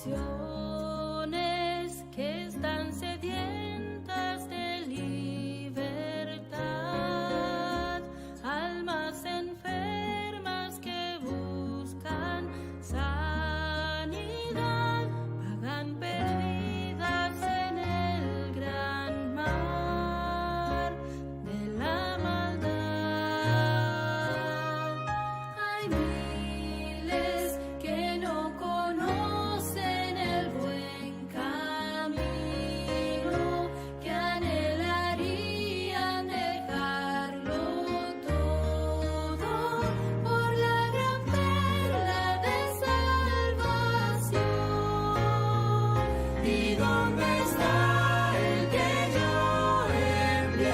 naciones que están sedientas de libertad, almas enfermas que buscan sanidad, vagan perdidas en el gran mar de la maldad. Hay miles que no conocen el buen camino, que anhelarían dejarlo todo por la gran perla de salvación. ¿Y dónde está el que yo envié?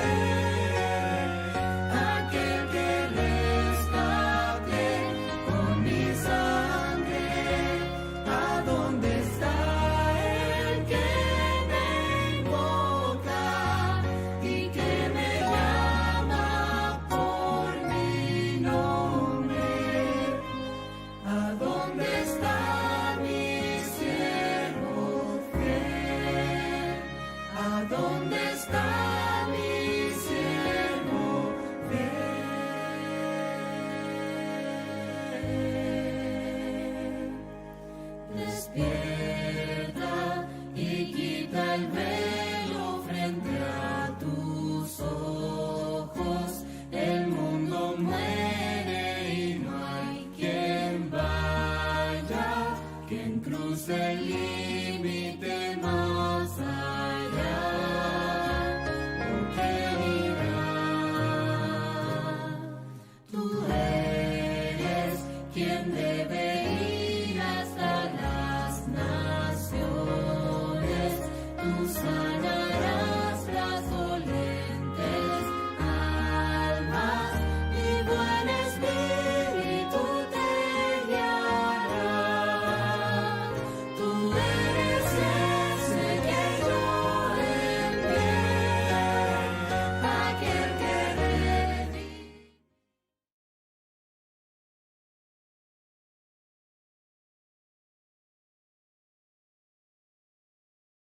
Aquel que rescate con mi sangre. ¿A dónde está el que me invoca y que me llama por mi nombre? ¿A dónde está mi siervo fiel? ¿A dónde está mi siervo fiel? Despierta y quita el velo frente a tus ojos. El mundo muere y no hay quien vaya, quien cruce el límite más allá. Porque dirá, tú eres quien debe ir hasta las naciones. Tú sanarás las dolientes almas y buen espíritu te guiará. Tú eres ese que yo envié, aquel que redime.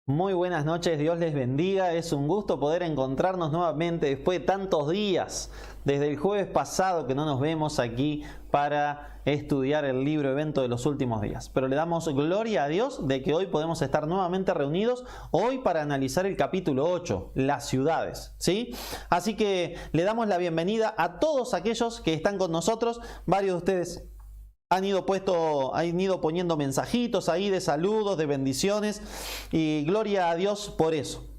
Muy buenas noches, Dios les bendiga. Es un gusto poder encontrarnos nuevamente después de tantos días, desde el jueves pasado que no nos vemos aquí para estudiar el libro Evento de los Últimos Días. Pero le damos gloria a Dios de que hoy podemos estar nuevamente reunidos, hoy para analizar el capítulo 8, las ciudades, ¿sí? Así que le damos la bienvenida a todos aquellos que están con nosotros. Varios de ustedes han ido poniendo mensajitos ahí de saludos, de bendiciones, y gloria a Dios por eso.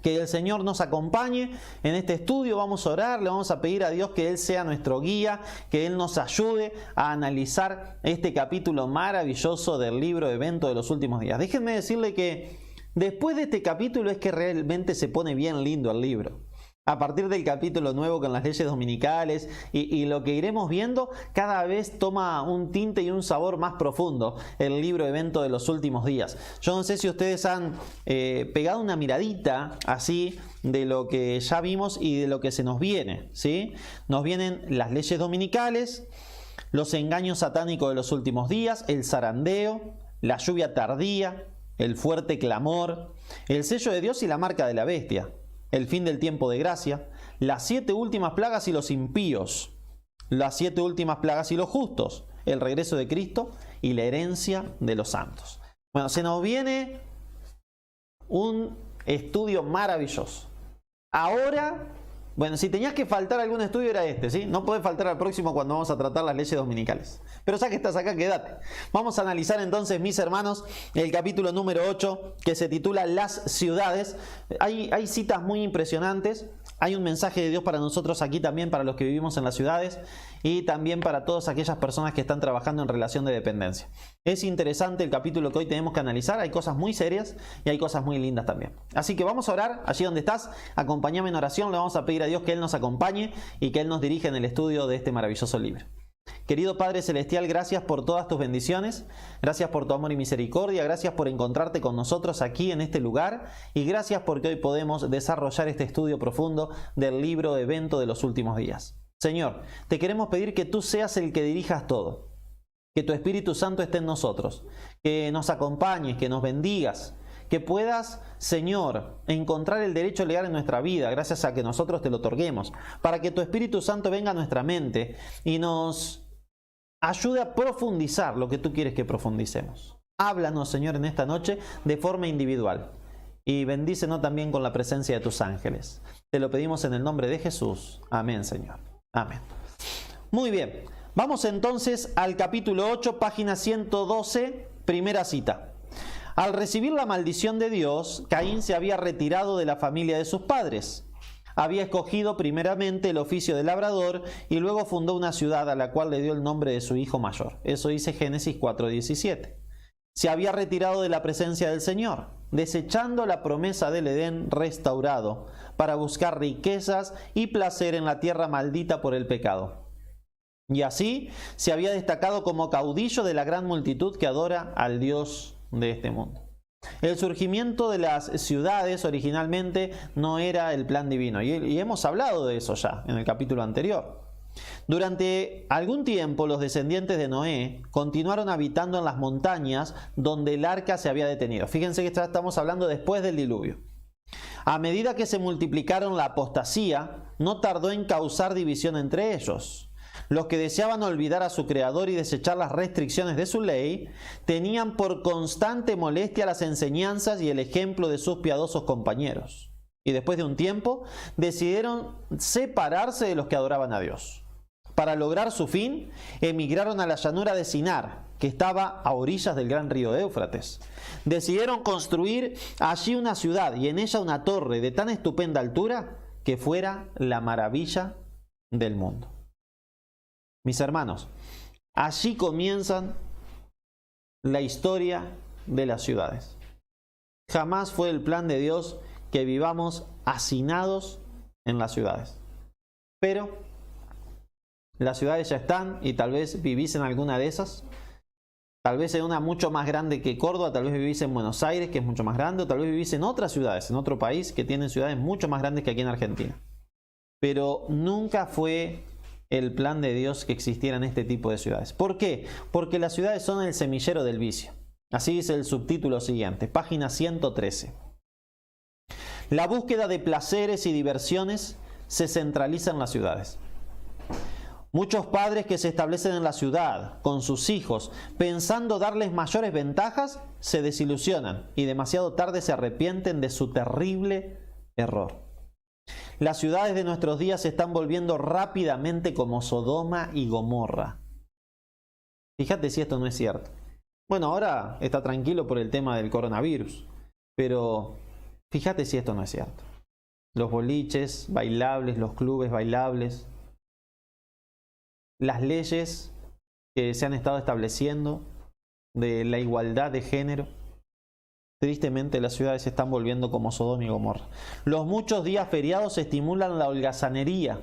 Que el Señor nos acompañe en este estudio. Vamos a orar, le vamos a pedir a Dios que Él sea nuestro guía, que Él nos ayude a analizar este capítulo maravilloso del libro Evento de los Últimos Días. Déjenme decirle que después de este capítulo es que realmente se pone bien lindo el libro. A partir del capítulo nuevo con las leyes dominicales y lo que iremos viendo, cada vez toma un tinte y un sabor más profundo el libro Evento de los Últimos Días. Yo no sé si ustedes han pegado una miradita así de lo que ya vimos y de lo que se nos viene, ¿sí? Nos vienen las leyes dominicales, los engaños satánicos de los últimos días, el zarandeo, la lluvia tardía, el fuerte clamor, el sello de Dios y la marca de la bestia, el fin del tiempo de gracia, las 7 últimas plagas y los impíos, las 7 últimas plagas y los justos, el regreso de Cristo y la herencia de los santos. Bueno, se nos viene un estudio maravilloso. Ahora, bueno, si tenías que faltar algún estudio era este, ¿sí? No puede faltar al próximo cuando vamos a tratar las leyes dominicales. Pero ya que estás acá, quédate. Vamos a analizar entonces, mis hermanos, el capítulo número 8, que se titula Las ciudades. Hay citas muy impresionantes. Hay un mensaje de Dios para nosotros aquí también, para los que vivimos en las ciudades y también para todas aquellas personas que están trabajando en relación de dependencia. Es interesante el capítulo que hoy tenemos que analizar. Hay cosas muy serias y hay cosas muy lindas también. Así que vamos a orar allí donde estás. Acompáñame en oración. Le vamos a pedir a Dios que Él nos acompañe y que Él nos dirija en el estudio de este maravilloso libro. Querido Padre Celestial, gracias por todas tus bendiciones, gracias por tu amor y misericordia, gracias por encontrarte con nosotros aquí en este lugar y gracias porque hoy podemos desarrollar este estudio profundo del libro Evento de los Últimos Días. Señor, te queremos pedir que tú seas el que dirijas todo, Que tu Espíritu Santo esté en nosotros, que nos acompañes, que nos bendigas, que puedas, Señor, encontrar el derecho legal en nuestra vida gracias a que nosotros te lo otorguemos, para que tu Espíritu Santo venga a nuestra mente y nos ayude a profundizar lo que tú quieres que profundicemos. Háblanos, Señor, en esta noche de forma individual y bendícenos también con la presencia de tus ángeles. Te lo pedimos en el nombre de Jesús. Amén, Señor. Amén. Muy bien. Vamos entonces al capítulo 8, página 112, primera cita. Al recibir la maldición de Dios, Caín se había retirado de la familia de sus padres. Había escogido primeramente el oficio de labrador y luego fundó una ciudad a la cual le dio el nombre de su hijo mayor. Eso dice Génesis 4:17. Se había retirado de la presencia del Señor, desechando la promesa del Edén restaurado, para buscar riquezas y placer en la tierra maldita por el pecado. Y así se había destacado como caudillo de la gran multitud que adora al Dios de este mundo. El surgimiento de las ciudades originalmente no era el plan divino, y hemos hablado de eso ya en el capítulo anterior. Durante algún tiempo los descendientes de Noé continuaron habitando en las montañas donde el arca se había detenido. Fíjense que ya estamos hablando después del diluvio. A medida que se multiplicaron la apostasía, no tardó en causar división entre ellos. Los que deseaban olvidar a su Creador y desechar las restricciones de su ley, tenían por constante molestia las enseñanzas y el ejemplo de sus piadosos compañeros. Y después de un tiempo, decidieron separarse de los que adoraban a Dios. Para lograr su fin, emigraron a la llanura de Sinar, que estaba a orillas del gran río Éufrates. Decidieron construir allí una ciudad y en ella una torre de tan estupenda altura que fuera la maravilla del mundo. Mis hermanos, allí comienzan la historia de las ciudades. Jamás fue el plan de Dios que vivamos hacinados en las ciudades. Pero las ciudades ya están y tal vez vivís en alguna de esas. Tal vez en una mucho más grande que Córdoba, tal vez vivís en Buenos Aires, que es mucho más grande, o tal vez vivís en otras ciudades, en otro país que tienen ciudades mucho más grandes que aquí en Argentina. Pero nunca fue el plan de Dios que existieran este tipo de ciudades. ¿Por qué? Porque las ciudades son el semillero del vicio. Así dice el subtítulo siguiente, página 113. La búsqueda de placeres y diversiones se centraliza en las ciudades. Muchos padres que se establecen en la ciudad con sus hijos pensando darles mayores ventajas se desilusionan y demasiado tarde se arrepienten de su terrible error. Las ciudades de nuestros días se están volviendo rápidamente como Sodoma y Gomorra. Fíjate si esto no es cierto. Bueno, ahora está tranquilo por el tema del coronavirus, pero fíjate si esto no es cierto. Los boliches bailables, los clubes bailables, las leyes que se han estado estableciendo de la igualdad de género. Tristemente las ciudades se están volviendo como Sodoma y Gomorra. Los muchos días feriados estimulan la holgazanería.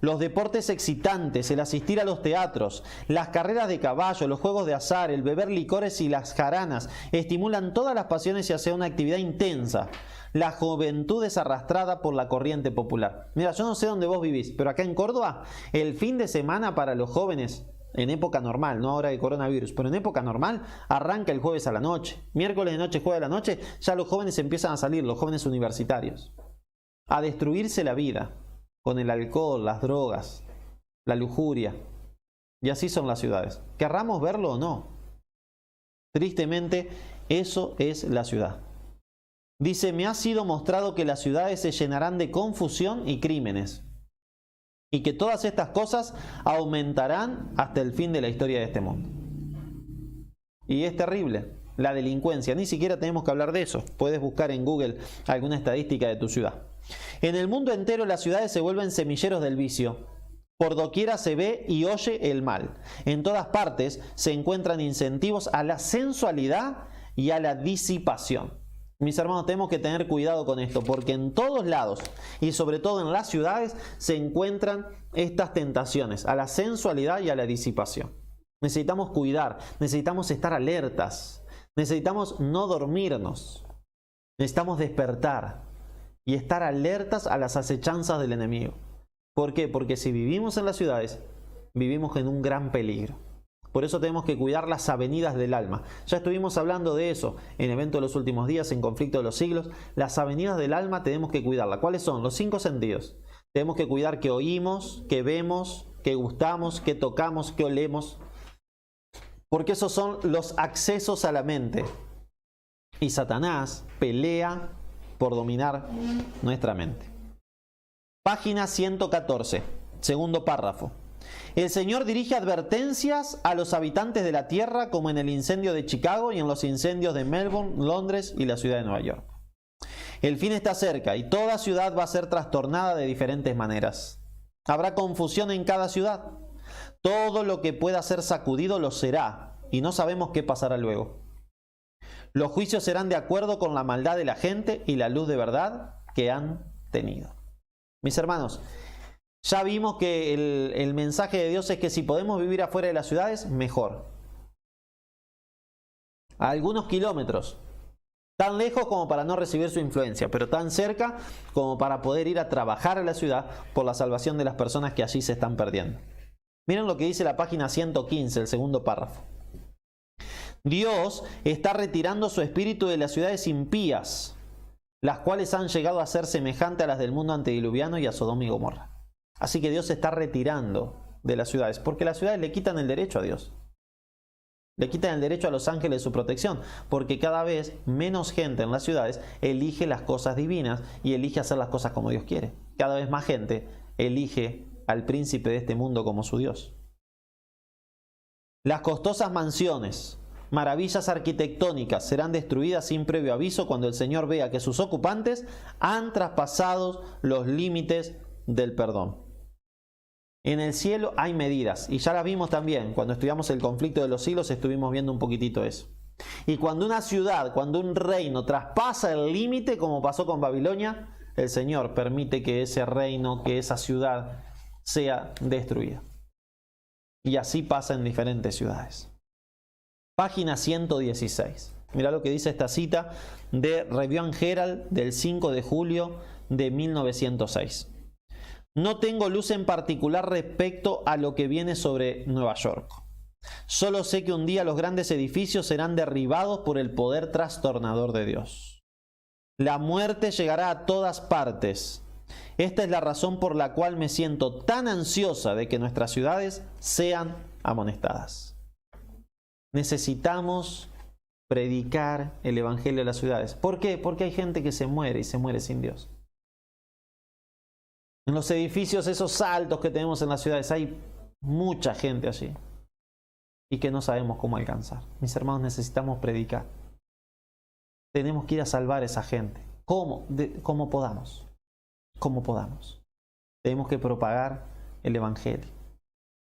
Los deportes excitantes, el asistir a los teatros, las carreras de caballo, los juegos de azar, el beber licores y las jaranas estimulan todas las pasiones y hacen una actividad intensa. La juventud es arrastrada por la corriente popular. Mira, yo no sé dónde vos vivís, pero acá en Córdoba, el fin de semana para los jóvenes, en época normal, no ahora de coronavirus, pero en época normal, arranca el jueves a la noche. Miércoles de noche, jueves a la noche, ya los jóvenes empiezan a salir, los jóvenes universitarios, a destruirse la vida con el alcohol, las drogas, la lujuria. Y así son las ciudades. Querramos verlo o no. Tristemente, eso es la ciudad. Dice, me ha sido mostrado que las ciudades se llenarán de confusión y crímenes, y que todas estas cosas aumentarán hasta el fin de la historia de este mundo. Y es terrible, la delincuencia. Ni siquiera tenemos que hablar de eso. Puedes buscar en Google alguna estadística de tu ciudad. En el mundo entero las ciudades se vuelven semilleros del vicio. Por doquiera se ve y oye el mal. En todas partes se encuentran incentivos a la sensualidad y a la disipación. Mis hermanos, tenemos que tener cuidado con esto, porque en todos lados, y sobre todo en las ciudades, se encuentran estas tentaciones a la sensualidad y a la disipación. Necesitamos cuidar, necesitamos estar alertas, necesitamos no dormirnos, necesitamos despertar y estar alertas a las acechanzas del enemigo. ¿Por qué? Porque si vivimos en las ciudades, vivimos en un gran peligro. Por eso tenemos que cuidar las avenidas del alma. Ya estuvimos hablando de eso en Evento de los Últimos Días, en Conflicto de los Siglos. Las avenidas del alma tenemos que cuidarlas. ¿Cuáles son? Los 5 sentidos. Tenemos que cuidar que oímos, que vemos, que gustamos, que tocamos, que olemos. Porque esos son los accesos a la mente. Y Satanás pelea por dominar nuestra mente. Página 114, segundo párrafo. El Señor dirige advertencias a los habitantes de la tierra, como en el incendio de Chicago y en los incendios de Melbourne, Londres y la ciudad de Nueva York. El fin está cerca y toda ciudad va a ser trastornada de diferentes maneras. Habrá confusión en cada ciudad. Todo lo que pueda ser sacudido lo será, y no sabemos qué pasará luego. Los juicios serán de acuerdo con la maldad de la gente y la luz de verdad que han tenido. Mis hermanos, ya vimos que el mensaje de Dios es que si podemos vivir afuera de las ciudades, mejor. A algunos kilómetros. Tan lejos como para no recibir su influencia, pero tan cerca como para poder ir a trabajar a la ciudad por la salvación de las personas que allí se están perdiendo. Miren lo que dice la página 115, el segundo párrafo. Dios está retirando su espíritu de las ciudades impías, las cuales han llegado a ser semejantes a las del mundo antediluviano y a Sodoma y Gomorra. Así que Dios se está retirando de las ciudades, porque las ciudades le quitan el derecho a Dios. Le quitan el derecho a los ángeles de su protección, porque cada vez menos gente en las ciudades elige las cosas divinas y elige hacer las cosas como Dios quiere. Cada vez más gente elige al príncipe de este mundo como su Dios. Las costosas mansiones, maravillas arquitectónicas serán destruidas sin previo aviso cuando el Señor vea que sus ocupantes han traspasado los límites del perdón. En el cielo hay medidas, y ya las vimos también. Cuando estudiamos el conflicto de los siglos estuvimos viendo un poquitito eso. Y cuando una ciudad, cuando un reino traspasa el límite, como pasó con Babilonia, el Señor permite que ese reino, que esa ciudad sea destruida. Y así pasa en diferentes ciudades. Página 116. Mirá lo que dice esta cita de Review and Herald del 5 de julio de 1906. No tengo luz en particular respecto a lo que viene sobre Nueva York. Solo sé que un día los grandes edificios serán derribados por el poder trastornador de Dios. La muerte llegará a todas partes. Esta es la razón por la cual me siento tan ansiosa de que nuestras ciudades sean amonestadas. Necesitamos predicar el evangelio de las ciudades. ¿Por qué? Porque hay gente que se muere y se muere sin Dios. En los edificios esos altos que tenemos en las ciudades hay mucha gente allí y que no sabemos cómo alcanzar. Mis hermanos, necesitamos predicar. Tenemos que ir a salvar a esa gente. ¿Cómo? Como podamos. Como podamos. Tenemos que propagar el evangelio.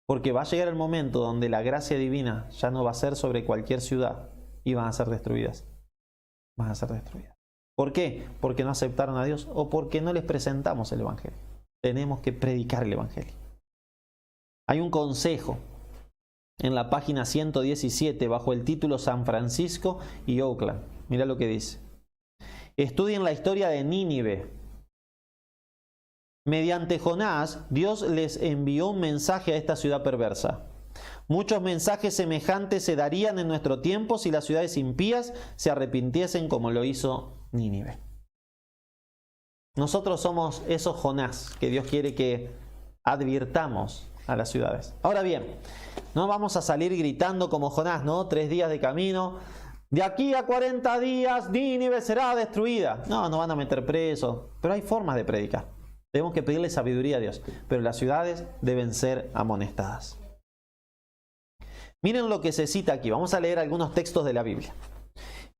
Porque va a llegar el momento donde la gracia divina ya no va a ser sobre cualquier ciudad y van a ser destruidas. Van a ser destruidas. ¿Por qué? Porque no aceptaron a Dios o porque no les presentamos el evangelio. Tenemos que predicar el evangelio. Hay un consejo en la página 117 bajo el título San Francisco y Oakland. Mira lo que dice. Estudien la historia de Nínive. Mediante Jonás, Dios les envió un mensaje a esta ciudad perversa. Muchos mensajes semejantes se darían en nuestro tiempo si las ciudades impías se arrepintiesen como lo hizo Nínive. Nosotros somos esos Jonás que Dios quiere que advirtamos a las ciudades. Ahora bien, no vamos a salir gritando como Jonás, ¿no? 3 días de camino. De aquí a 40 días Nínive será destruida. No van a meter presos. Pero hay formas de predicar. Tenemos que pedirle sabiduría a Dios. Pero las ciudades deben ser amonestadas. Miren lo que se cita aquí. Vamos a leer algunos textos de la Biblia.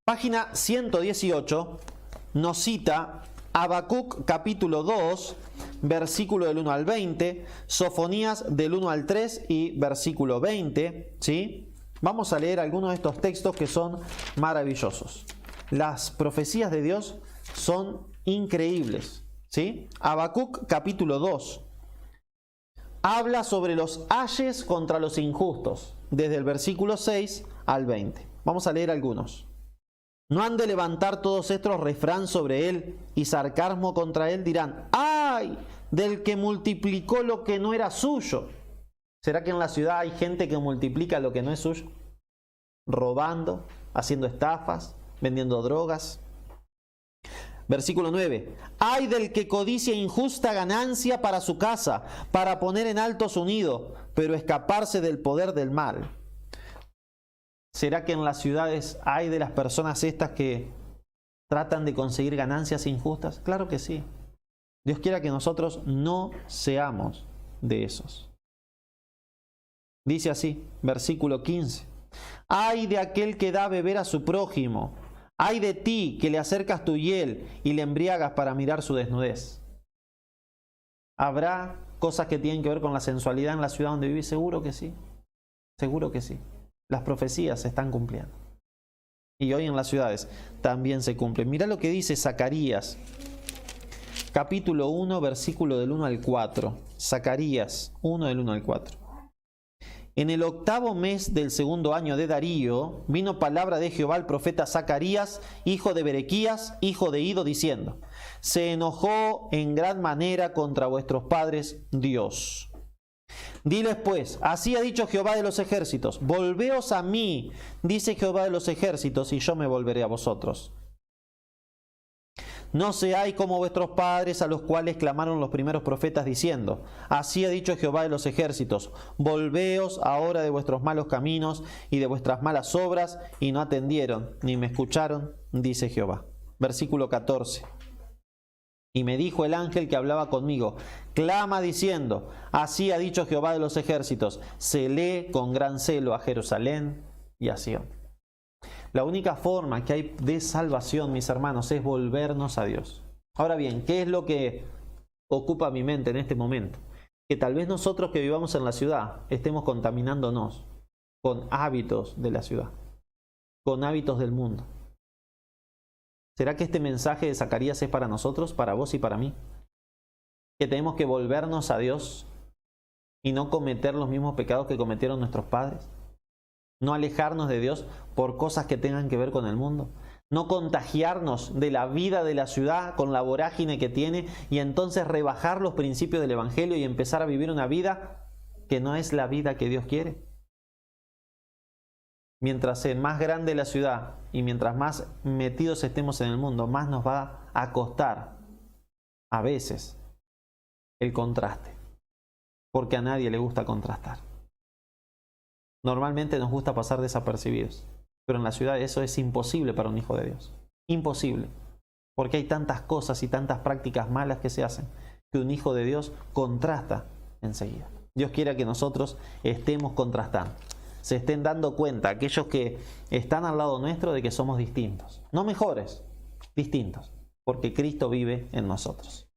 Página 118 nos cita Habacuc capítulo 2, versículo del 1 al 20, Sofonías del 1 al 3 y versículo 20, ¿sí? Vamos a leer algunos de estos textos que son maravillosos. Las profecías de Dios son increíbles, ¿sí? Habacuc capítulo 2 habla sobre los ayes contra los injustos, desde el versículo 6 al 20. Vamos a leer algunos. ¿No han de levantar todos estos refrán sobre él y sarcasmo contra él? Dirán, ¡ay! Del que multiplicó lo que no era suyo, ¿Será que en la ciudad hay gente que multiplica lo que no es suyo? Robando, haciendo estafas, vendiendo drogas. Versículo 9. Ay del que codicia injusta ganancia para su casa, para poner en alto su nido, pero escaparse del poder del mal. ¿Será que en las ciudades hay de las personas estas que tratan de conseguir ganancias injustas? Claro que sí. Dios quiera que nosotros no seamos de esos. Dice así, versículo 15. Ay de aquel que da a beber a su prójimo. Ay de ti que le acercas tu hiel y le embriagas para mirar su desnudez. ¿Habrá cosas que tienen que ver con la sensualidad en la ciudad donde vivís? Seguro que sí. Seguro que sí. Las profecías se están cumpliendo. Y hoy en las ciudades también se cumplen. Mirá lo que dice Zacarías, capítulo 1, versículo del 1 al 4. Zacarías 1, del 1 al 4. En el 8º mes del 2º año de Darío, vino palabra de Jehová al profeta Zacarías, hijo de Berequías, hijo de Ido, diciendo: se enojó en gran manera contra vuestros padres Dios. Diles pues, así ha dicho Jehová de los ejércitos: volveos a mí, dice Jehová de los ejércitos, y yo me volveré a vosotros. No seáis como vuestros padres, a los cuales clamaron los primeros profetas diciendo: así ha dicho Jehová de los ejércitos, volveos ahora de vuestros malos caminos y de vuestras malas obras, y no atendieron, ni me escucharon, dice Jehová. Versículo 14. Y me dijo el ángel que hablaba conmigo: clama diciendo: así ha dicho Jehová de los ejércitos, celé con gran celo a Jerusalén y a Sión. La única forma que hay de salvación, mis hermanos, es volvernos a Dios. Ahora bien, ¿qué es lo que ocupa mi mente en este momento? Que tal vez nosotros que vivamos en la ciudad estemos contaminándonos con hábitos de la ciudad, con hábitos del mundo. ¿Será que este mensaje de Zacarías es para nosotros, para vos y para mí? Que tenemos que volvernos a Dios y no cometer los mismos pecados que cometieron nuestros padres. No alejarnos de Dios por cosas que tengan que ver con el mundo. No contagiarnos de la vida de la ciudad con la vorágine que tiene y entonces rebajar los principios del Evangelio y empezar a vivir una vida que no es la vida que Dios quiere. Mientras sea más grande la ciudad y mientras más metidos estemos en el mundo, más nos va a costar a veces el contraste. Porque a nadie le gusta contrastar. Normalmente nos gusta pasar desapercibidos, pero en la ciudad eso es imposible para un hijo de Dios. Imposible. Porque hay tantas cosas y tantas prácticas malas que se hacen que un hijo de Dios contrasta enseguida. Dios quiera que nosotros estemos contrastando. Se estén dando cuenta aquellos que están al lado nuestro de que somos distintos. No mejores, distintos. Porque Cristo vive en nosotros.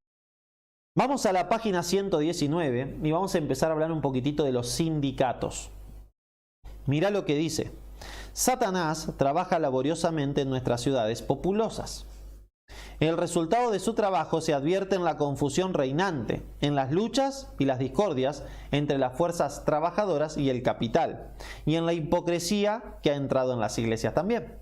Vamos a la página 119 y vamos a empezar a hablar un poquitito de los sindicatos. Mirá lo que dice: Satanás trabaja laboriosamente en nuestras ciudades populosas. El resultado de su trabajo se advierte en la confusión reinante, en las luchas y las discordias entre las fuerzas trabajadoras y el capital, y en la hipocresía que ha entrado en las iglesias también.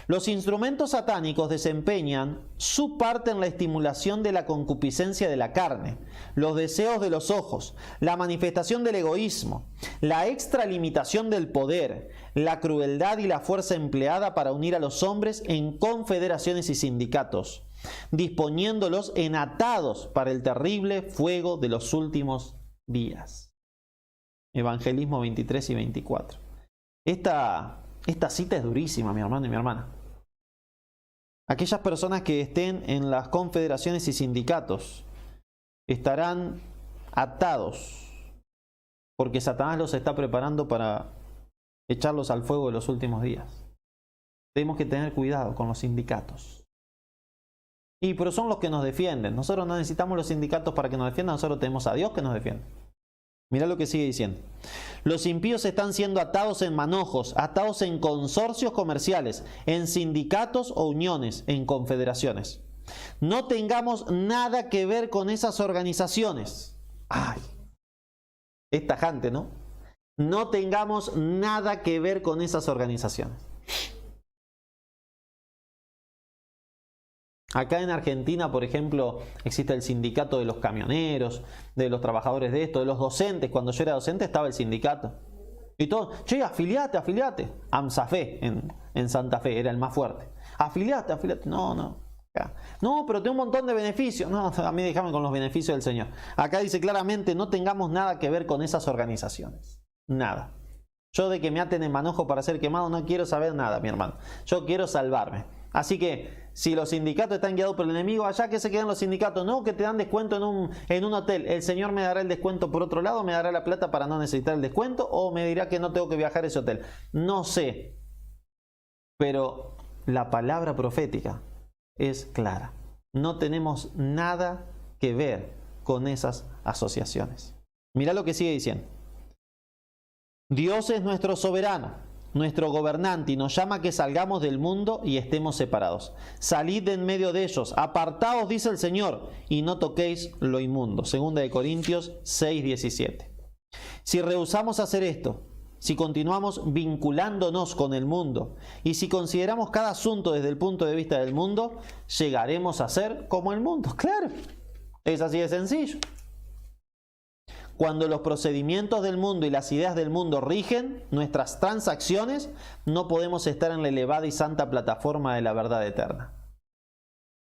Los instrumentos satánicos desempeñan su parte en la estimulación de la concupiscencia de la carne, los deseos de los ojos, la manifestación del egoísmo, la extralimitación del poder, la crueldad y la fuerza empleada para unir a los hombres en confederaciones y sindicatos, disponiéndolos en atados para el terrible fuego de los últimos días. Evangelismo 23 y 24. Esta cita es durísima, mi hermano y mi hermana. Aquellas personas que estén en las confederaciones y sindicatos estarán atados porque Satanás los está preparando para echarlos al fuego de los últimos días. Tenemos que tener cuidado con los sindicatos. Pero son los que nos defienden. Nosotros no necesitamos los sindicatos para que nos defiendan, nosotros tenemos a Dios que nos defiende. Mirá lo que sigue diciendo. Los impíos están siendo atados en manojos, atados en consorcios comerciales, en sindicatos o uniones, en confederaciones. No tengamos nada que ver con esas organizaciones. ¡Ay! Es tajante, ¿no? No tengamos nada que ver con esas organizaciones. Acá en Argentina, por ejemplo, existe el sindicato de los camioneros, de los trabajadores de esto, de los docentes. Cuando yo era docente estaba el sindicato. Y todo, che, afiliate. AMSAFE en Santa Fe era el más fuerte. Afiliate. No. No, pero tengo un montón de beneficios. No, a mí déjame con los beneficios del Señor. Acá dice claramente, no tengamos nada que ver con esas organizaciones. Nada. Yo de que me aten en manojo para ser quemado no quiero saber nada, mi hermano. Yo quiero salvarme. Así que, si los sindicatos están guiados por el enemigo, allá que se queden los sindicatos. No, que te dan descuento en un hotel. El Señor me dará el descuento por otro lado, me dará la plata para no necesitar el descuento, o me dirá que no tengo que viajar a ese hotel. No sé. Pero la palabra profética es clara. No tenemos nada que ver con esas asociaciones. Mirá lo que sigue diciendo. Dios es nuestro soberano, nuestro gobernante, y nos llama a que salgamos del mundo y estemos separados. Salid de en medio de ellos, apartaos, dice el Señor, y no toquéis lo inmundo. 2 Corintios 6:17. Si rehusamos hacer esto, si continuamos vinculándonos con el mundo y si consideramos cada asunto desde el punto de vista del mundo, llegaremos a ser como el mundo. Claro, es así de sencillo. Cuando los procedimientos del mundo y las ideas del mundo rigen nuestras transacciones, no podemos estar en la elevada y santa plataforma de la verdad eterna.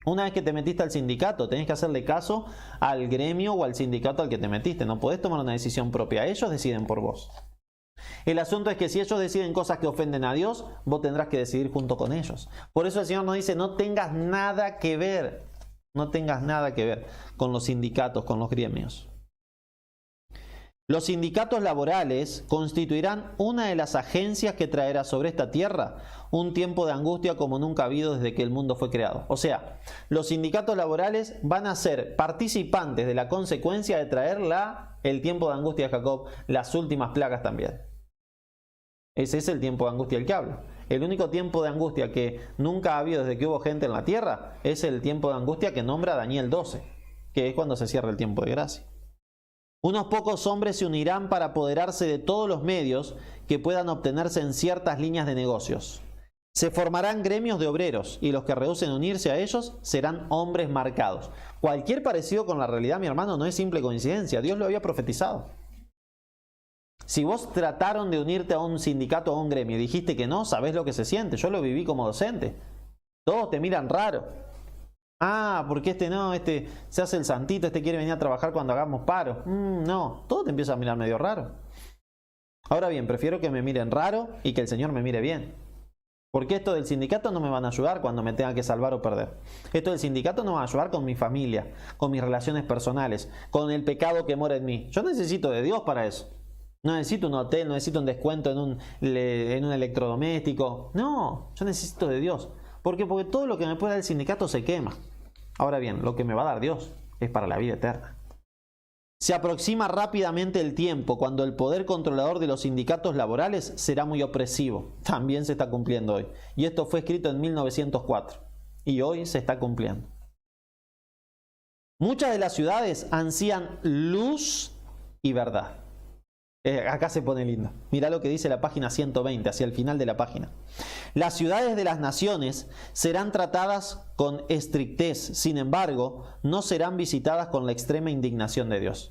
Una vez que te metiste al sindicato, tenés que hacerle caso al gremio o al sindicato al que te metiste. No podés tomar una decisión propia. Ellos deciden por vos. El asunto es que si ellos deciden cosas que ofenden a Dios, vos tendrás que decidir junto con ellos. Por eso el Señor nos dice, no tengas nada que ver. No tengas nada que ver con los sindicatos, con los gremios. Los sindicatos laborales constituirán una de las agencias que traerá sobre esta tierra un tiempo de angustia como nunca ha habido desde que el mundo fue creado. O sea, los sindicatos laborales van a ser participantes de la consecuencia de traer el tiempo de angustia de Jacob, las últimas plagas también. Ese es el tiempo de angustia del que habla. El único tiempo de angustia que nunca ha habido desde que hubo gente en la tierra es el tiempo de angustia que nombra Daniel 12, que es cuando se cierra el tiempo de gracia. Unos pocos hombres se unirán para apoderarse de todos los medios que puedan obtenerse en ciertas líneas de negocios. Se formarán gremios de obreros y los que rehúsen unirse a ellos serán hombres marcados. Cualquier parecido con la realidad, mi hermano, no es simple coincidencia. Dios lo había profetizado. Si vos trataron de unirte a un sindicato o a un gremio y dijiste que no, sabés lo que se siente. Yo lo viví como docente. Todos te miran raro. Ah, porque este se hace el santito, quiere venir a trabajar cuando hagamos paro. No, todo te empieza a mirar medio raro. Ahora bien, prefiero que me miren raro y que el Señor me mire bien. Porque esto del sindicato no me van a ayudar cuando me tenga que salvar o perder. Esto del sindicato no me va a ayudar con mi familia, con mis relaciones personales, con el pecado que mora en mí. Yo necesito de Dios para eso. No necesito un hotel, no necesito un descuento en un electrodoméstico. No, yo necesito de Dios. ¿Por qué? Porque todo lo que me puede dar el sindicato se quema. Ahora bien, lo que me va a dar Dios es para la vida eterna. Se aproxima rápidamente el tiempo cuando el poder controlador de los sindicatos laborales será muy opresivo. También se está cumpliendo hoy. Y esto fue escrito en 1904. Y hoy se está cumpliendo. Muchas de las ciudades ansían luz y verdad. Acá se pone lindo. Mirá lo que dice la página 120, hacia el final de la página. Las ciudades de las naciones serán tratadas con estrictez, sin embargo, no serán visitadas con la extrema indignación de Dios.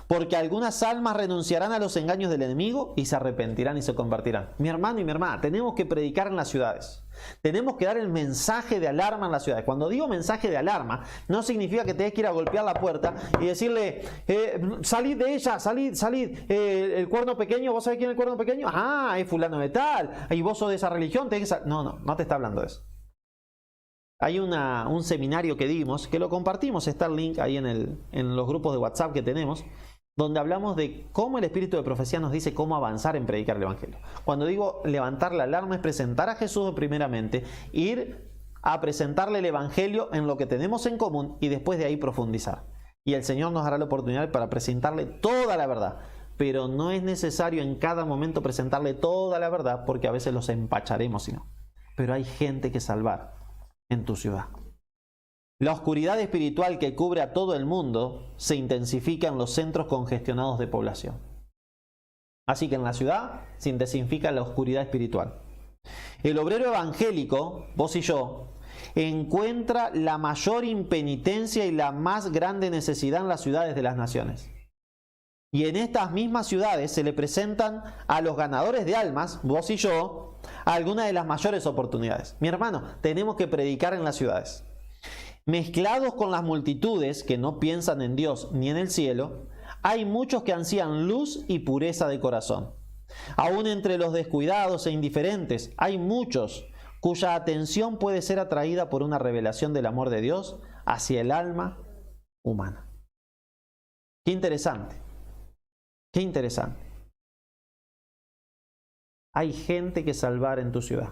Porque algunas almas renunciarán a los engaños del enemigo y se arrepentirán y se convertirán. Mi hermano y mi hermana, tenemos que predicar en las ciudades. Tenemos que dar el mensaje de alarma en las ciudades. Cuando digo mensaje de alarma, no significa que tenés que ir a golpear la puerta y decirle, salid de ella, salid, el cuerno pequeño, ¿vos sabés quién es el cuerno pequeño? Ah, es fulano de tal, y vos sos de esa religión, tenés que no te está hablando de eso. Hay un seminario que dimos, que lo compartimos, está el link ahí en los grupos de WhatsApp que tenemos, donde hablamos de cómo el Espíritu de Profecía nos dice cómo avanzar en predicar el Evangelio. Cuando digo levantar la alarma es presentar a Jesús primeramente, ir a presentarle el Evangelio en lo que tenemos en común y después de ahí profundizar. Y el Señor nos dará la oportunidad para presentarle toda la verdad. Pero no es necesario en cada momento presentarle toda la verdad porque a veces los empacharemos, sino. Pero hay gente que salvar en tu ciudad. La oscuridad espiritual que cubre a todo el mundo se intensifica en los centros congestionados de población. Así que en la ciudad se intensifica la oscuridad espiritual. El obrero evangélico, vos y yo, encuentra la mayor impenitencia y la más grande necesidad en las ciudades de las naciones. Y en estas mismas ciudades se le presentan a los ganadores de almas, vos y yo, algunas de las mayores oportunidades. Mi hermano, tenemos que predicar en las ciudades. Mezclados con las multitudes que no piensan en Dios ni en el cielo, hay muchos que ansían luz y pureza de corazón. Aún entre los descuidados e indiferentes, hay muchos cuya atención puede ser atraída por una revelación del amor de Dios hacia el alma humana. Qué interesante. Qué interesante. Hay gente que salvar en tu ciudad.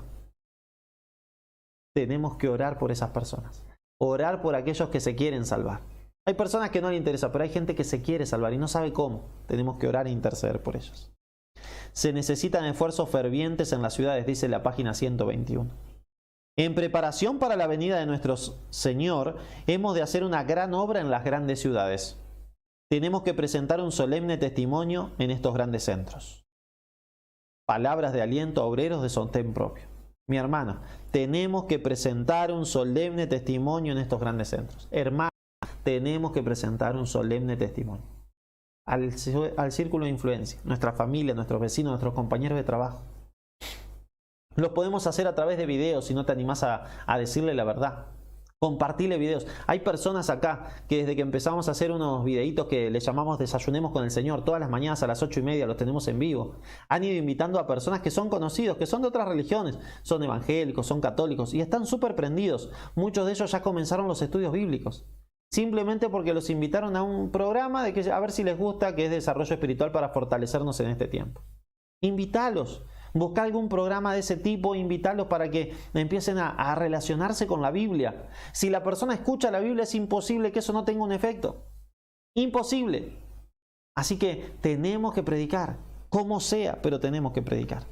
Tenemos que orar por esas personas. Orar por aquellos que se quieren salvar. Hay personas que no le interesa, pero hay gente que se quiere salvar y no sabe cómo. Tenemos que orar e interceder por ellos. Se necesitan esfuerzos fervientes en las ciudades, dice la página 121. En preparación para la venida de nuestro Señor, hemos de hacer una gran obra en las grandes ciudades. Tenemos que presentar un solemne testimonio en estos grandes centros. Palabras de aliento a obreros de sostén propio. Mi hermano, tenemos que presentar un solemne testimonio en estos grandes centros. Hermano, tenemos que presentar un solemne testimonio al círculo de influencia, nuestra familia, nuestros vecinos, nuestros compañeros de trabajo. Lo podemos hacer a través de videos si no te animás a decirle la verdad. Compartirle videos. Hay personas acá que desde que empezamos a hacer unos videitos que le llamamos Desayunemos con el Señor, todas las mañanas a las 8:30 los tenemos en vivo, han ido invitando a personas que son conocidos, que son de otras religiones, son evangélicos, son católicos y están súper prendidos. Muchos de ellos ya comenzaron los estudios bíblicos. Simplemente porque los invitaron a un programa de que a ver si les gusta, que es desarrollo espiritual para fortalecernos en este tiempo. Invítalos. Busca algún programa de ese tipo, invitarlos para que empiecen a relacionarse con la Biblia. Si la persona escucha la Biblia, es imposible que eso no tenga un efecto. Imposible. Así que tenemos que predicar, como sea, pero tenemos que predicar.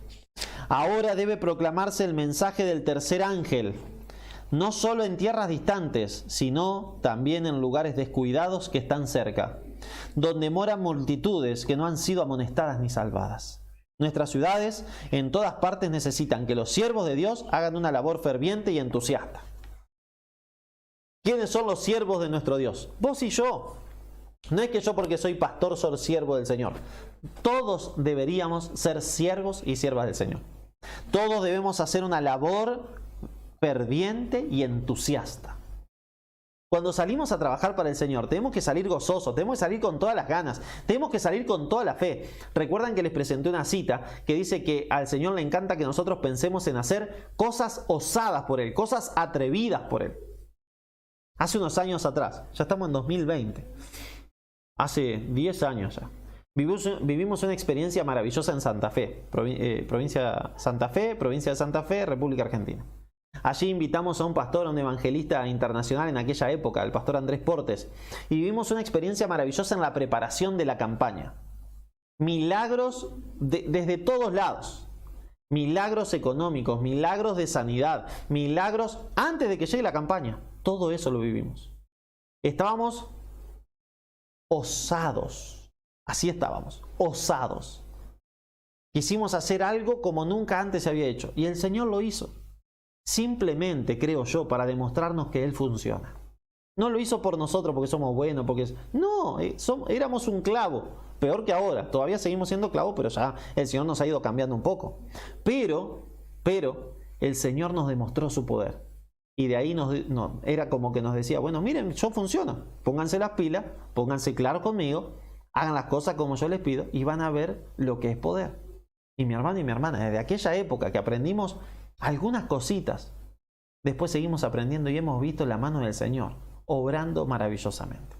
Ahora debe proclamarse el mensaje del tercer ángel, no solo en tierras distantes, sino también en lugares descuidados que están cerca, donde moran multitudes que no han sido amonestadas ni salvadas. Nuestras ciudades en todas partes necesitan que los siervos de Dios hagan una labor ferviente y entusiasta. ¿Quiénes son los siervos de nuestro Dios? Vos y yo. No es que yo porque soy pastor soy siervo del Señor. Todos deberíamos ser siervos y siervas del Señor. Todos debemos hacer una labor ferviente y entusiasta. Cuando salimos a trabajar para el Señor, tenemos que salir gozosos, tenemos que salir con todas las ganas, tenemos que salir con toda la fe. Recuerdan que les presenté una cita que dice que al Señor le encanta que nosotros pensemos en hacer cosas osadas por Él, cosas atrevidas por Él. Hace unos años atrás, ya estamos en 2020, hace 10 años ya, vivimos una experiencia maravillosa en Santa Fe, provincia de Santa Fe, República Argentina. Allí invitamos a un pastor, a un evangelista internacional en aquella época, el pastor Andrés Portes, y vivimos una experiencia maravillosa en la preparación de la campaña. Milagros desde todos lados, milagros económicos, milagros de sanidad, milagros antes de que llegue la campaña. Todo eso lo vivimos. Estábamos osados, así estábamos, osados. Quisimos hacer algo como nunca antes se había hecho, y el Señor lo hizo. Simplemente, creo yo, para demostrarnos que Él funciona. No lo hizo por nosotros porque somos buenos, porque... No, éramos un clavo. Peor que ahora. Todavía seguimos siendo clavos, pero ya el Señor nos ha ido cambiando un poco. Pero el Señor nos demostró su poder. Y de ahí era como que nos decía, bueno, miren, yo funciono. Pónganse las pilas, pónganse claros conmigo, hagan las cosas como yo les pido y van a ver lo que es poder. Y mi hermano y mi hermana, desde aquella época que aprendimos algunas cositas, después seguimos aprendiendo y hemos visto la mano del Señor obrando maravillosamente,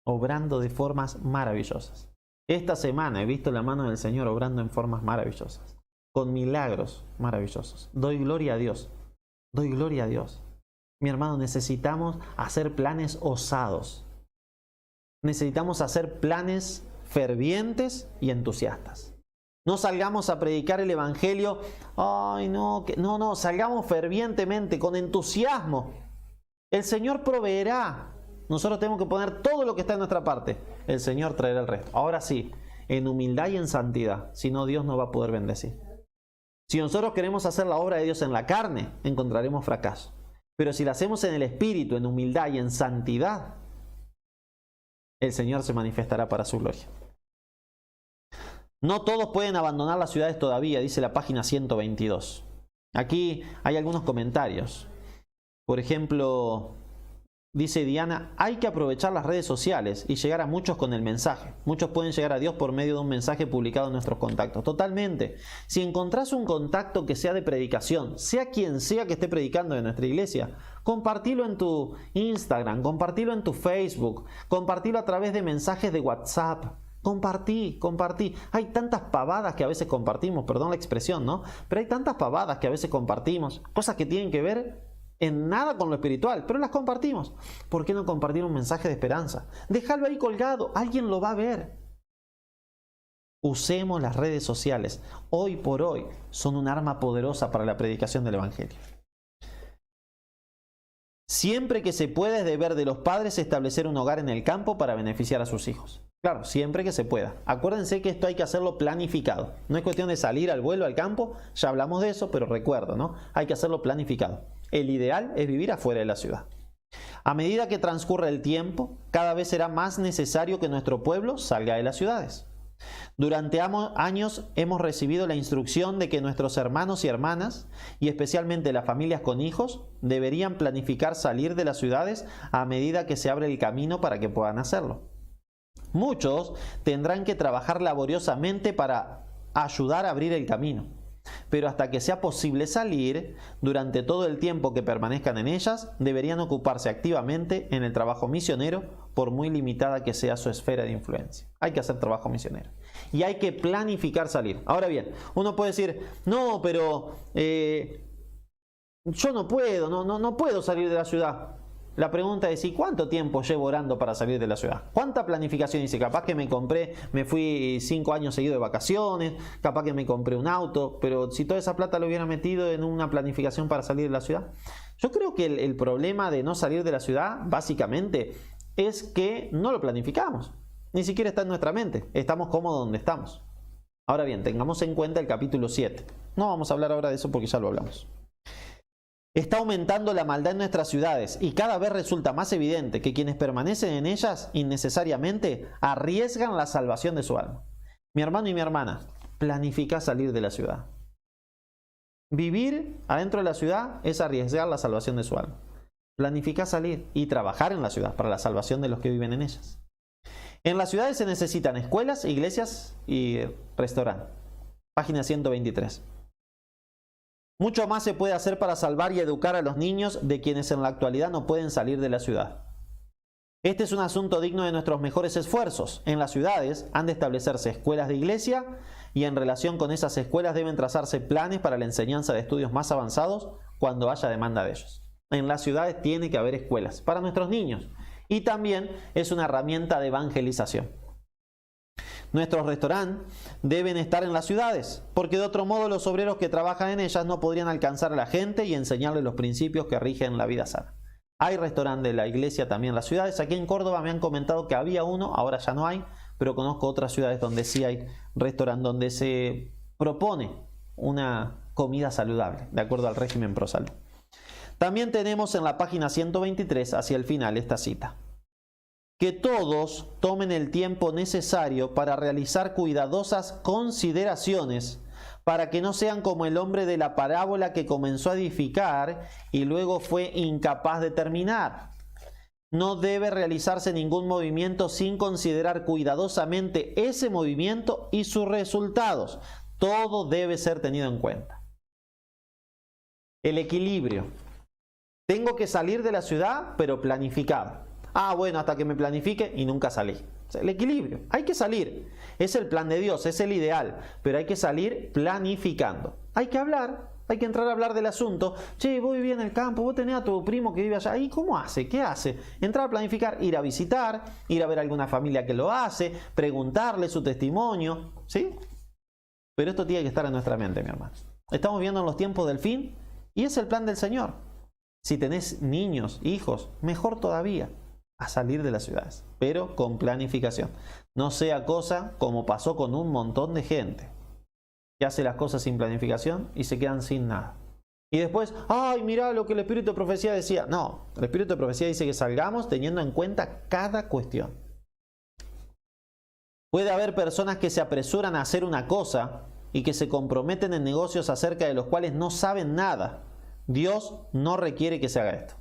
obrando de formas maravillosas. Esta semana he visto la mano del Señor obrando en formas maravillosas, con milagros maravillosos. Doy gloria a Dios, doy gloria a Dios. Mi hermano, necesitamos hacer planes osados, necesitamos hacer planes fervientes y entusiastas. No salgamos a predicar el Evangelio, no, salgamos fervientemente, con entusiasmo. El Señor proveerá. Nosotros tenemos que poner todo lo que está en nuestra parte. El Señor traerá el resto. Ahora sí, en humildad y en santidad. Si no, Dios no va a poder bendecir. Si nosotros queremos hacer la obra de Dios en la carne, encontraremos fracaso. Pero si la hacemos en el Espíritu, en humildad y en santidad, el Señor se manifestará para su gloria. No todos pueden abandonar las ciudades todavía, dice la página 122. Aquí hay algunos comentarios. Por ejemplo, dice Diana, hay que aprovechar las redes sociales y llegar a muchos con el mensaje. Muchos pueden llegar a Dios por medio de un mensaje publicado en nuestros contactos. Totalmente. Si encontrás un contacto que sea de predicación, sea quien sea que esté predicando en nuestra iglesia, compartilo en tu Instagram, compartilo en tu Facebook, compartilo a través de mensajes de WhatsApp. Compartí. Hay tantas pavadas que a veces compartimos, perdón la expresión, ¿no? Pero hay tantas pavadas que a veces compartimos, cosas que tienen que ver en nada con lo espiritual, pero las compartimos. ¿Por qué no compartir un mensaje de esperanza? Déjalo ahí colgado, alguien lo va a ver. Usemos las redes sociales. Hoy por hoy son un arma poderosa para la predicación del Evangelio. Siempre que se pueda es deber de los padres establecer un hogar en el campo para beneficiar a sus hijos. Claro, siempre que se pueda. Acuérdense que esto hay que hacerlo planificado. No es cuestión de salir al vuelo al campo, ya hablamos de eso, pero recuerdo, ¿no? Hay que hacerlo planificado. El ideal es vivir afuera de la ciudad. A medida que transcurre el tiempo, cada vez será más necesario que nuestro pueblo salga de las ciudades. Durante años hemos recibido la instrucción de que nuestros hermanos y hermanas, y especialmente las familias con hijos, deberían planificar salir de las ciudades a medida que se abre el camino para que puedan hacerlo. Muchos tendrán que trabajar laboriosamente para ayudar a abrir el camino, pero hasta que sea posible salir, durante todo el tiempo que permanezcan en ellas, deberían ocuparse activamente en el trabajo misionero, por muy limitada que sea su esfera de influencia. Hay que hacer trabajo misionero y hay que planificar salir. Ahora bien, uno puede decir, no, pero yo no puedo salir de la ciudad. La pregunta es, ¿y cuánto tiempo llevo orando para salir de la ciudad? ¿Cuánta planificación hice? Capaz que me fui 5 años seguidos de vacaciones, capaz que me compré un auto, pero si toda esa plata lo hubiera metido en una planificación para salir de la ciudad. Yo creo que el problema de no salir de la ciudad, básicamente, es que no lo planificamos. Ni siquiera está en nuestra mente. Estamos cómodos donde estamos. Ahora bien, tengamos en cuenta el capítulo 7. No vamos a hablar ahora de eso porque ya lo hablamos. Está aumentando la maldad en nuestras ciudades y cada vez resulta más evidente que quienes permanecen en ellas innecesariamente arriesgan la salvación de su alma. Mi hermano y mi hermana, planifica salir de la ciudad. Vivir adentro de la ciudad es arriesgar la salvación de su alma. Planifica salir y trabajar en la ciudad para la salvación de los que viven en ellas. En las ciudades se necesitan escuelas, iglesias y restaurantes. Página 123. Mucho más se puede hacer para salvar y educar a los niños de quienes en la actualidad no pueden salir de la ciudad. Este es un asunto digno de nuestros mejores esfuerzos. En las ciudades han de establecerse escuelas de iglesia y en relación con esas escuelas deben trazarse planes para la enseñanza de estudios más avanzados cuando haya demanda de ellos. En las ciudades tiene que haber escuelas para nuestros niños y también es una herramienta de evangelización. Nuestros restaurantes deben estar en las ciudades, porque de otro modo los obreros que trabajan en ellas no podrían alcanzar a la gente y enseñarles los principios que rigen la vida sana. Hay restaurantes de la iglesia también en las ciudades. Aquí en Córdoba me han comentado que había uno, ahora ya no hay, pero conozco otras ciudades donde sí hay restaurantes donde se propone una comida saludable, de acuerdo al régimen ProSalud. También tenemos en la página 123, hacia el final, esta cita. Que todos tomen el tiempo necesario para realizar cuidadosas consideraciones, para que no sean como el hombre de la parábola que comenzó a edificar y luego fue incapaz de terminar. No debe realizarse ningún movimiento sin considerar cuidadosamente ese movimiento y sus resultados. Todo debe ser tenido en cuenta. El equilibrio. Tengo que salir de la ciudad, pero planificado. Bueno, hasta que me planifique y nunca salí. O sea, el equilibrio. Hay que salir. Es el plan de Dios, es el ideal. Pero hay que salir planificando. Hay que hablar, hay que entrar a hablar del asunto. Che, vos vivís en el campo, vos tenés a tu primo que vive allá. ¿Y cómo hace? ¿Qué hace? Entrar a planificar, ir a visitar, ir a ver a alguna familia que lo hace, preguntarle su testimonio. ¿Sí? Pero esto tiene que estar en nuestra mente, mi hermano. Estamos viendo en los tiempos del fin y es el plan del Señor. Si tenés niños, hijos, mejor todavía. A salir de las ciudades, pero con planificación. No sea cosa como pasó con un montón de gente. que hace las cosas sin planificación y se quedan sin nada. Y después, ay, mirá lo que el Espíritu de Profecía decía. No, el Espíritu de Profecía dice que salgamos teniendo en cuenta cada cuestión. Puede haber personas que se apresuran a hacer una cosa y que se comprometen en negocios acerca de los cuales no saben nada. Dios no requiere que se haga esto.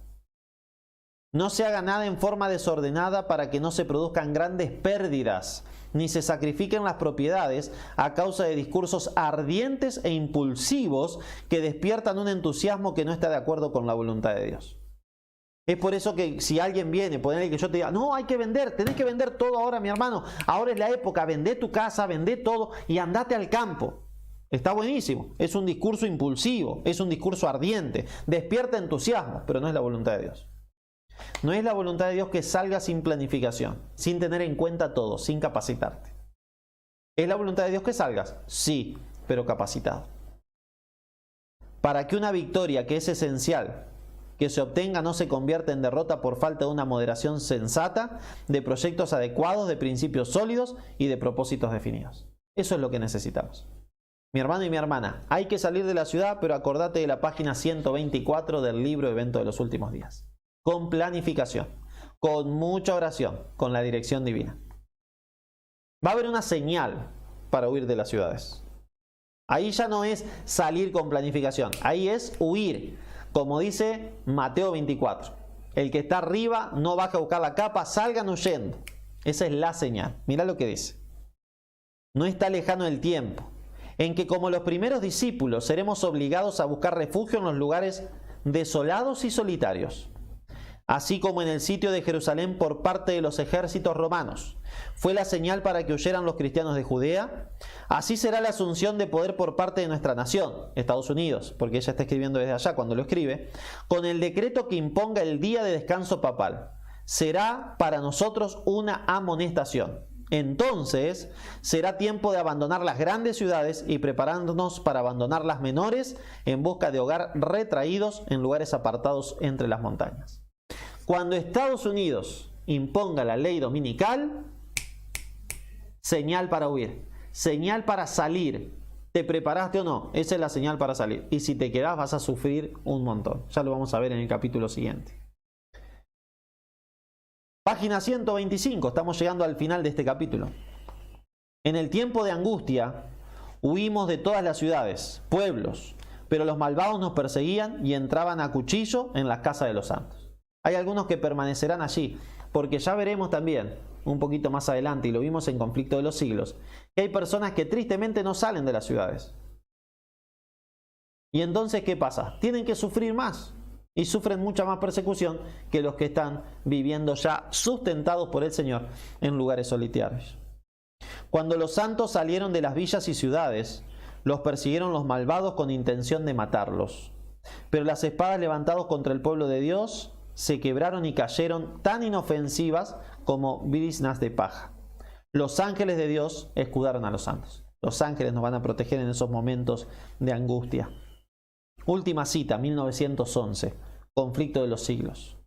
No se haga nada en forma desordenada para que no se produzcan grandes pérdidas, ni se sacrifiquen las propiedades a causa de discursos ardientes e impulsivos que despiertan un entusiasmo que no está de acuerdo con la voluntad de Dios. Es por eso que si alguien viene, ponerle que yo te diga, no, hay que vender, tenés que vender todo ahora, mi hermano. Ahora es la época, vendé tu casa, vendé todo y andate al campo. Está buenísimo, es un discurso impulsivo, es un discurso ardiente, despierta entusiasmo, pero no es la voluntad de Dios. No es la voluntad de Dios que salgas sin planificación, sin tener en cuenta todo, sin capacitarte. ¿Es la voluntad de Dios que salgas? Sí, pero capacitado. Para que una victoria que es esencial que se obtenga no se convierta en derrota por falta de una moderación sensata, de proyectos adecuados, de principios sólidos y de propósitos definidos. Eso es lo que necesitamos. Mi hermano y mi hermana, hay que salir de la ciudad, pero acordate de la página 124 del libro Evento de los Últimos Días. Con planificación, con mucha oración, con la dirección divina. Va a haber una señal para huir de las ciudades. Ahí ya no es salir con planificación, ahí es huir. Como dice Mateo 24, el que está arriba no baja a buscar la capa, salgan huyendo. Esa es la señal. Mirá lo que dice. No está lejano el tiempo en que, como los primeros discípulos, seremos obligados a buscar refugio en los lugares desolados y solitarios, así como en el sitio de Jerusalén por parte de los ejércitos romanos. Fue la señal para que huyeran los cristianos de Judea. Así será la asunción de poder por parte de nuestra nación, Estados Unidos, porque ella está escribiendo desde allá cuando lo escribe, con el decreto que imponga el día de descanso papal. Será para nosotros una amonestación. Entonces será tiempo de abandonar las grandes ciudades y preparándonos para abandonar las menores en busca de hogar retraídos en lugares apartados entre las montañas. Cuando Estados Unidos imponga la ley dominical, señal para huir, señal para salir. ¿Te preparaste o no? Esa es la señal para salir. Y si te quedás vas a sufrir un montón. Ya lo vamos a ver en el capítulo siguiente. Página 125, estamos llegando al final de este capítulo. En el tiempo de angustia, huimos de todas las ciudades, pueblos, pero los malvados nos perseguían y entraban a cuchillo en las casas de los santos. Hay algunos que permanecerán allí, porque ya veremos también, un poquito más adelante, y lo vimos en Conflicto de los Siglos, que hay personas que tristemente no salen de las ciudades. Y entonces, ¿qué pasa? Tienen que sufrir más. Y sufren mucha más persecución que los que están viviendo ya sustentados por el Señor en lugares solitarios. Cuando los santos salieron de las villas y ciudades, los persiguieron los malvados con intención de matarlos. Pero las espadas levantadas contra el pueblo de Dios se quebraron y cayeron tan inofensivas como briznas de paja. Los ángeles de Dios escudaron a los santos. Los ángeles nos van a proteger en esos momentos de angustia. Última cita, 1911, Conflicto de los Siglos.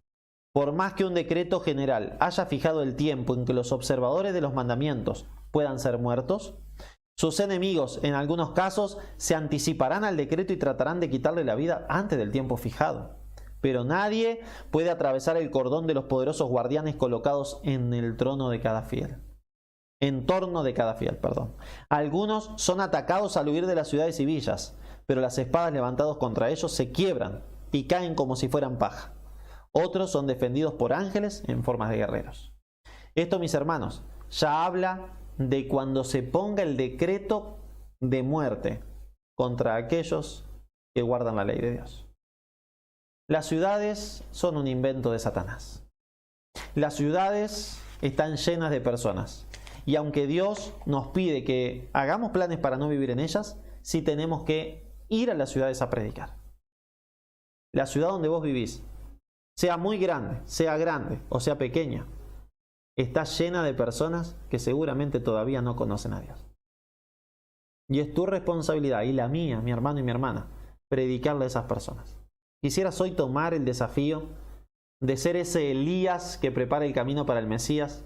Por más que un decreto general haya fijado el tiempo en que los observadores de los mandamientos puedan ser muertos, sus enemigos en algunos casos se anticiparán al decreto y tratarán de quitarle la vida antes del tiempo fijado. Pero nadie puede atravesar el cordón de los poderosos guardianes colocados en el trono de cada fiel. En torno de cada fiel, perdón. Algunos son atacados al huir de las ciudades y villas, pero las espadas levantadas contra ellos se quiebran y caen como si fueran paja. Otros son defendidos por ángeles en formas de guerreros. Esto, mis hermanos, ya habla de cuando se ponga el decreto de muerte contra aquellos que guardan la ley de Dios. Las ciudades son un invento de Satanás. Las ciudades están llenas de personas. Y aunque Dios nos pide que hagamos planes para no vivir en ellas, sí tenemos que ir a las ciudades a predicar. La ciudad donde vos vivís, sea muy grande, sea grande o sea pequeña, está llena de personas que seguramente todavía no conocen a Dios. Y es tu responsabilidad, y la mía, mi hermano y mi hermana, predicarle a esas personas. Quisieras hoy tomar el desafío de ser ese Elías que prepara el camino para el Mesías,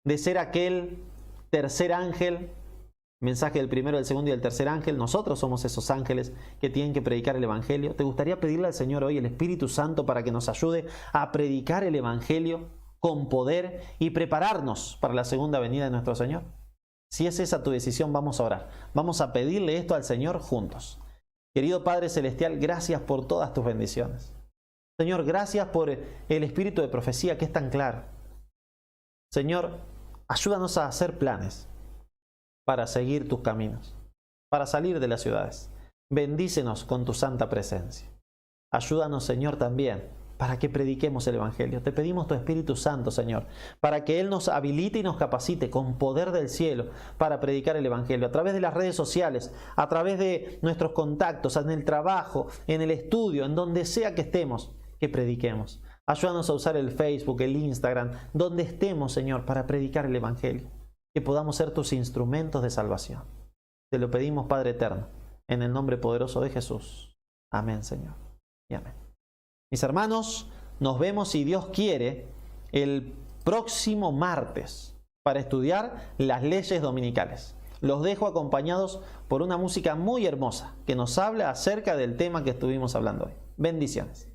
de ser aquel tercer ángel mensaje del primero, del segundo y del tercer ángel. Nosotros somos esos ángeles que tienen que predicar el Evangelio. ¿Te gustaría pedirle al Señor hoy el Espíritu Santo para que nos ayude a predicar el Evangelio con poder y prepararnos para la segunda venida de nuestro Señor? Si es esa tu decisión, vamos a orar. Vamos a pedirle esto al Señor juntos. Querido Padre Celestial, gracias por todas tus bendiciones. Señor, gracias por el espíritu de profecía que es tan claro. Señor, ayúdanos a hacer planes para seguir tus caminos, para salir de las ciudades. Bendícenos con tu santa presencia. Ayúdanos, Señor, también para que prediquemos el Evangelio. Te pedimos tu Espíritu Santo, Señor, para que Él nos habilite y nos capacite con poder del cielo para predicar el Evangelio a través de las redes sociales, a través de nuestros contactos, en el trabajo, en el estudio, en donde sea que estemos, que prediquemos. Ayúdanos a usar el Facebook, el Instagram, donde estemos, Señor, para predicar el Evangelio. Que podamos ser tus instrumentos de salvación. Te lo pedimos, Padre eterno, en el nombre poderoso de Jesús. Amén, Señor. Y amén. Mis hermanos, nos vemos, si Dios quiere, el próximo martes para estudiar las leyes dominicales. Los dejo acompañados por una música muy hermosa que nos habla acerca del tema que estuvimos hablando hoy. Bendiciones.